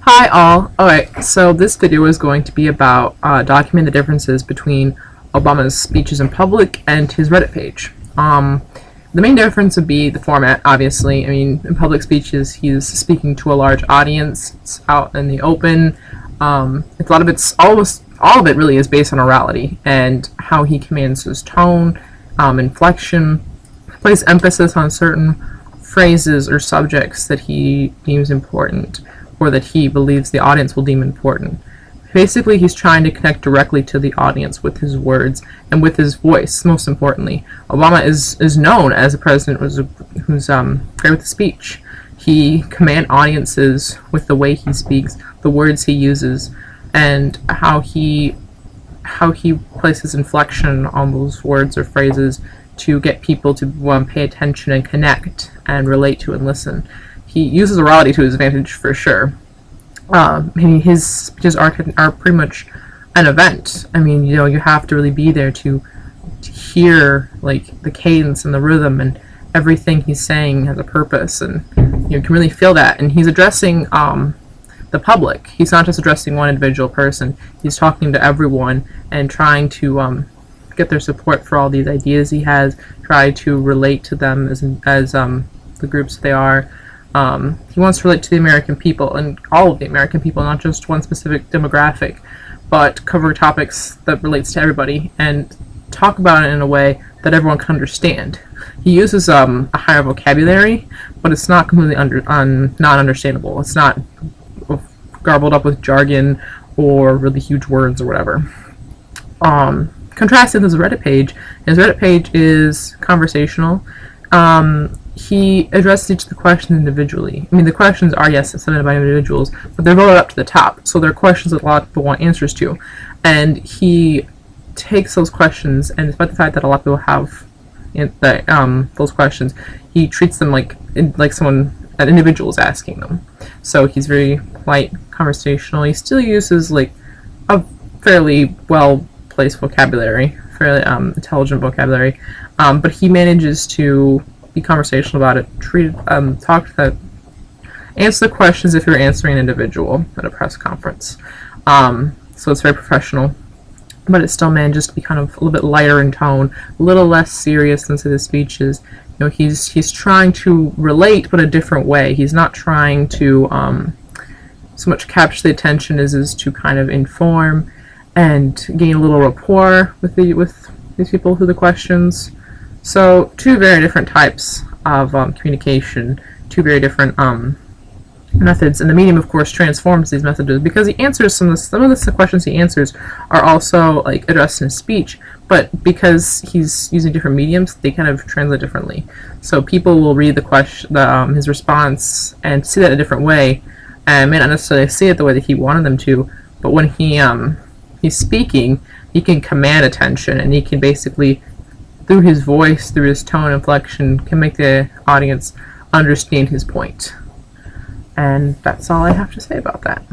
Hi all. Alright, so this video is going to be about documenting the differences between Obama's speeches in public and his Reddit page. The main difference would be the format, obviously. I mean, in public speeches, he's speaking to a large audience. It's out in the open. It's a lot of it's almost all of it really is based on orality and how he commands his tone, inflection, places emphasis on certain phrases or subjects that he deems important, or that he believes the audience will deem important. Basically, he's trying to connect directly to the audience with his words and with his voice, most importantly. Obama is known as a president who's great with speech. He commands audiences with the way he speaks, the words he uses, and how he places inflection on those words or phrases to get people to pay attention and connect and relate to and listen. He uses orality to his advantage for sure. His speeches are pretty much an event. I mean, you have to really be there to hear like the cadence and the rhythm, and everything he's saying has a purpose, and you can really feel that. And he's addressing the public. He's not just addressing one individual person. He's talking to everyone and trying to get their support for all these ideas he has. Try to relate to them as the groups they are. He wants to relate to the American people, and all of the American people, not just one specific demographic, but cover topics that relates to everybody and talk about it in a way that everyone can understand. He uses a higher vocabulary, but it's not completely not understandable. It's not garbled up with jargon or really huge words or whatever. Contrasting his Reddit page is conversational. He addresses each of the questions individually. I mean, the questions are, yes, submitted by individuals, but they're voted up to the top, so they're questions that a lot of people want answers to. And he takes those questions, and despite the fact that a lot of people have those questions, he treats them like someone, an individual is asking them. So he's very polite, conversational. He still uses like a fairly well-placed vocabulary, fairly intelligent vocabulary, but he manages to be conversational about it, answer the questions if you're answering an individual at a press conference. So it's very professional, but it still manages to be kind of a little bit lighter in tone, a little less serious than say the speeches. He's trying to relate, but a different way. He's not trying to so much capture the attention as is to kind of inform and gain a little rapport with these people through the questions. So two very different types of communication, two very different methods, and the medium, of course, transforms these messages because he answers some of the questions he answers are also like addressed in his speech, but because he's using different mediums, they kind of translate differently. So people will read the question, his response, and see that a different way, and may not necessarily see it the way that he wanted them to. But when he's speaking, he can command attention, and he can basically, through his voice, through his tone inflection, can make the audience understand his point. And that's all I have to say about that.